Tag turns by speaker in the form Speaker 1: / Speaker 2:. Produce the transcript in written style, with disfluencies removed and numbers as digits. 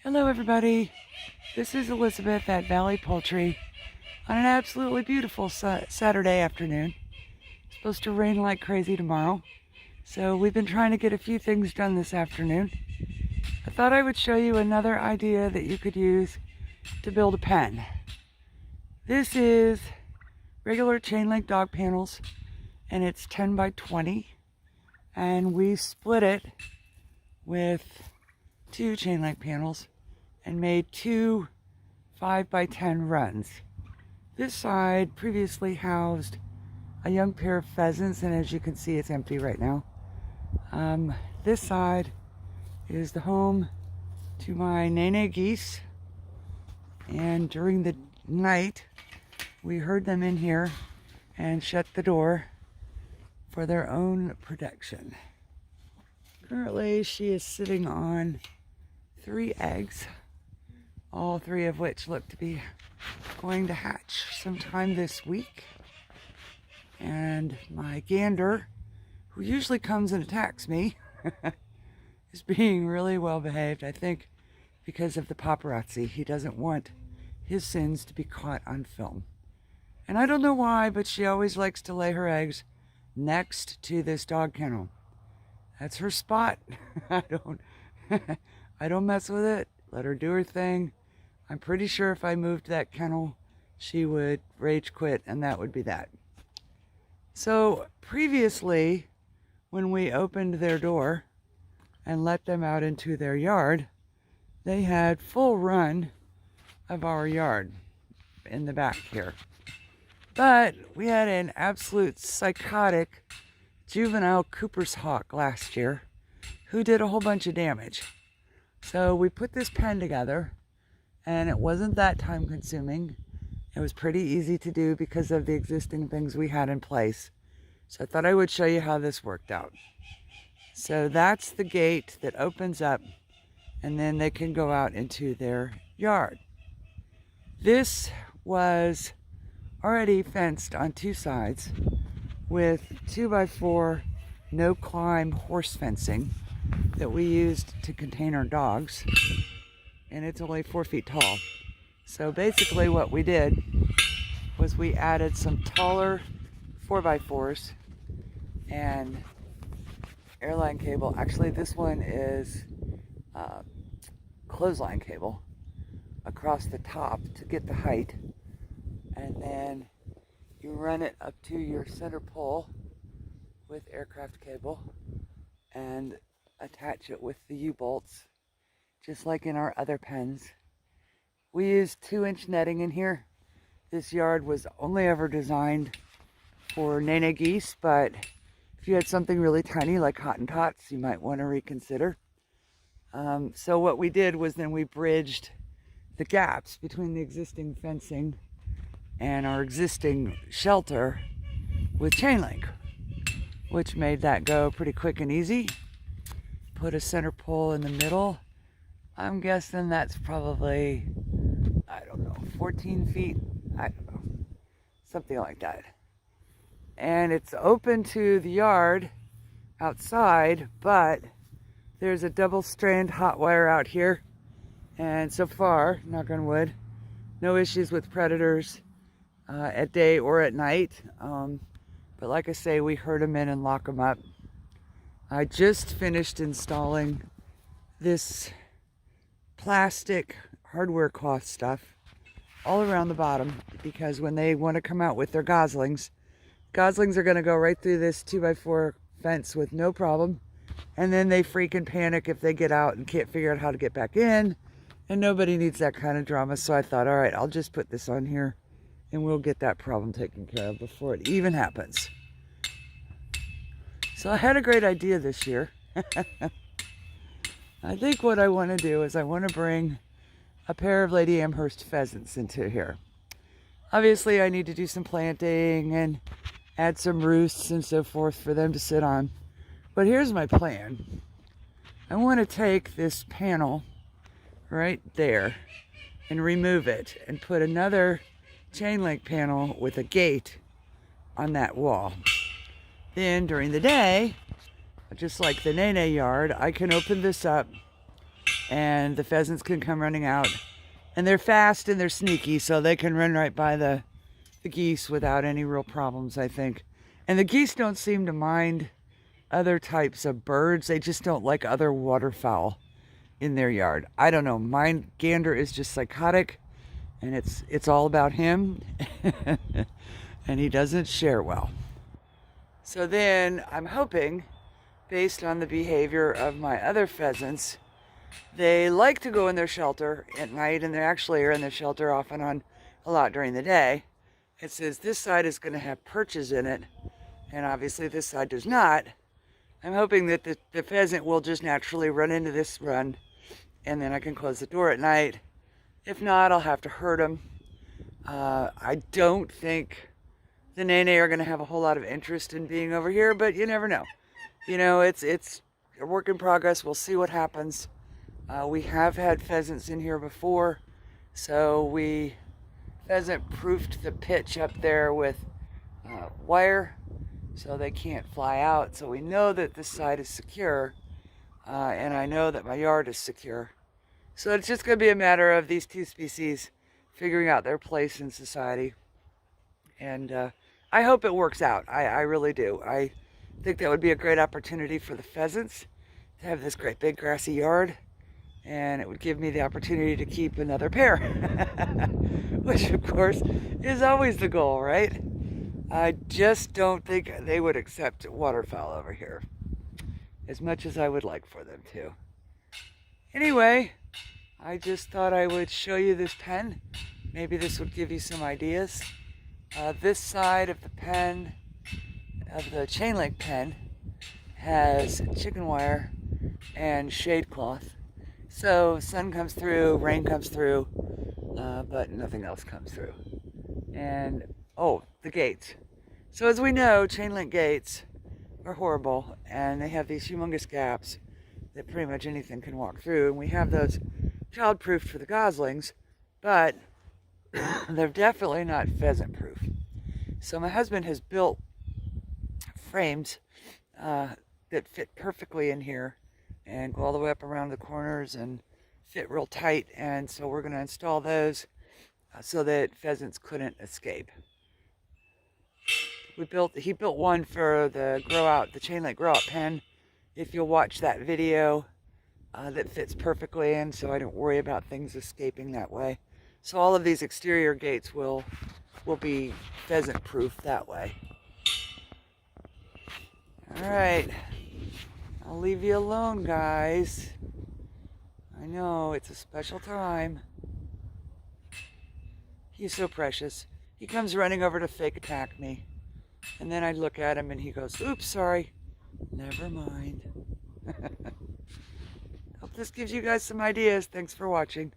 Speaker 1: Hello everybody, this is Elizabeth at Valley Poultry on an absolutely beautiful Saturday afternoon. It's supposed to rain like crazy tomorrow, so we've been trying to get a few things done this afternoon. I thought I would show you another idea that you could use to build a pen. This is regular chain link dog panels and it's 10 by 20 and we split it with 2 chain link panels and made 2 5 by 10 runs. This side previously housed a young pair of pheasants, and as you can see, it's empty right now. This side is the home to my Nene geese, and during the night we heard them in here and shut the door for their own protection. Currently she is sitting on 3 eggs, all 3 of which look to be going to hatch sometime this week. And my gander, who usually comes and attacks me, is being really well behaved, I think because of the paparazzi. He doesn't want his sins to be caught on film. And I don't know why, but she always likes to lay her eggs next to this dog kennel. That's her spot. I don't mess with it. Let her do her thing. I'm pretty sure if I moved that kennel, she would rage quit, and that would be that. So previously, when we opened their door and let them out into their yard, they had full run of our yard in the back here. But we had an absolute psychotic juvenile Cooper's hawk last year who did a whole bunch of damage. So we put this pen together, and it wasn't that time consuming. It was pretty easy to do because of the existing things we had in place. So I thought I would show you how this worked out. So that's the gate that opens up, and then they can go out into their yard. This was already fenced on 2 sides with 2x4 no climb horse fencing that we used to contain our dogs, and it's only 4 feet tall. So basically what we did was we added some taller 4x4s and airline cable. Actually, this one is clothesline cable across the top to get the height, and then you run it up to your center pole with aircraft cable and attach it with the U-bolts, just like in our other pens. We used 2-inch netting in here. This yard was only ever designed for Nene geese, but if you had something really tiny like Hottentots, you might want to reconsider. So what we did was then we bridged the gaps between the existing fencing and our existing shelter with chain link, which made that go pretty quick and easy. Put a center pole in the middle. I'm guessing that's probably, I don't know, 14 feet, I don't know, something like that. And it's open to the yard outside, but there's a double strand hot wire out here. And so far, knock on wood, no issues with predators at day or at night. But like I say, we herd them in and lock them up. I just finished installing this plastic hardware cloth stuff all around the bottom, because when they want to come out with their goslings are going to go right through this 2x4 fence with no problem, and then they freaking panic if they get out and can't figure out how to get back in, and nobody needs that kind of drama. So I thought, all right, I'll just put this on here and we'll get that problem taken care of before it even happens. So I had a great idea this year. I think what I want to do is I want to bring a pair of Lady Amherst pheasants into here. Obviously I need to do some planting and add some roosts and so forth for them to sit on. But here's my plan. I want to take this panel right there and remove it and put another chain link panel with a gate on that wall. Then during the day, just like the Nene yard, I can open this up and the pheasants can come running out. And they're fast and they're sneaky, so they can run right by the geese without any real problems, I think. And the geese don't seem to mind other types of birds. They just don't like other waterfowl in their yard. I don't know. Mine gander is just psychotic, and it's all about him, and he doesn't share well. So then I'm hoping, based on the behavior of my other pheasants, they like to go in their shelter at night, and they actually are in their shelter off and on a lot during the day. It says this side is going to have perches in it, and obviously this side does not. I'm hoping that the pheasant will just naturally run into this run, and then I can close the door at night. If not, I'll have to herd them. I don't think the Nene are going to have a whole lot of interest in being over here, but you never know. You know, it's a work in progress. We'll see what happens. We have had pheasants in here before, so we pheasant-proofed the pitch up there with wire, so they can't fly out. So we know that this side is secure, and I know that my yard is secure. So it's just going to be a matter of these two species figuring out their place in society. And I hope it works out. I really do. I think that would be a great opportunity for the pheasants to have this great big grassy yard. And it would give me the opportunity to keep another pair, which of course is always the goal, right? I just don't think they would accept waterfowl over here, as much as I would like for them to. Anyway, I just thought I would show you this pen. Maybe this would give you some ideas. This side of the pen, of the chain link pen, has chicken wire and shade cloth. So sun comes through, rain comes through, but nothing else comes through. And, oh, the gates. So as we know, chain link gates are horrible, and they have these humongous gaps that pretty much anything can walk through. And we have those child-proofed for the goslings, but they're definitely not pheasant-proof. So my husband has built frames that fit perfectly in here and go all the way up around the corners and fit real tight. And so we're going to install those so that pheasants couldn't escape. He built one for the chain link grow out pen. If you'll watch that video, that fits perfectly in, so I don't worry about things escaping that way. So all of these exterior gates will be pheasant proof that way. All right. I'll leave you alone, guys. I know, it's a special time. He's so precious. He comes running over to fake attack me. And then I look at him and he goes, oops, sorry. Never mind. Hope this gives you guys some ideas. Thanks for watching.